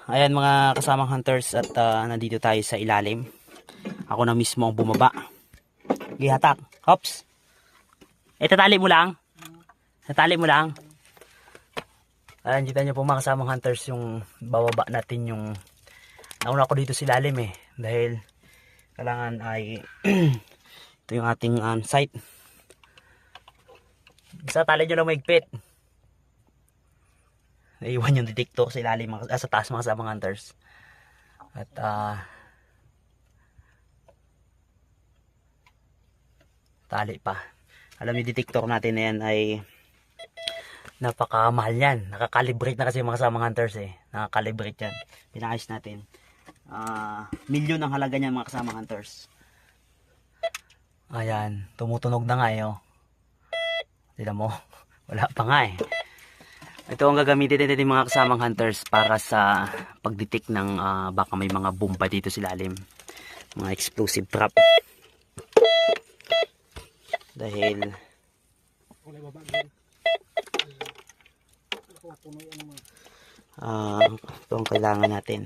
Ayan mga kasamang hunters at nandito tayo sa ilalim. Ako na mismo ang bumaba. Gihatak. Hops. Tatali mo lang. Tatali mo lang. Ayan, kita nyo po mga kasamang hunters yung bababa natin yung nauna ako dito sa ilalim dahil kailangan ay ito yung ating site. Isa tali nyo lang maigpit. Naiwan yung detector sa ilalim sa taas mga kasamang hunters. At tali pa. Alam niyo detector natin na yan ay napakamahal yan. Nakakalibrate na kasi mga kasamang hunters Nakakalibrate yan. Pinayos natin. Milyon ang halaga niyan mga kasamang hunters. Ayan, tumutunog na nga Tignan mo, wala pa nga Ito ang gagamitin natin mga kasamang hunters para sa pagdetect ng baka may mga bomba dito sa ilalim. Mga explosive trap. Dahil ito ang kailangan natin.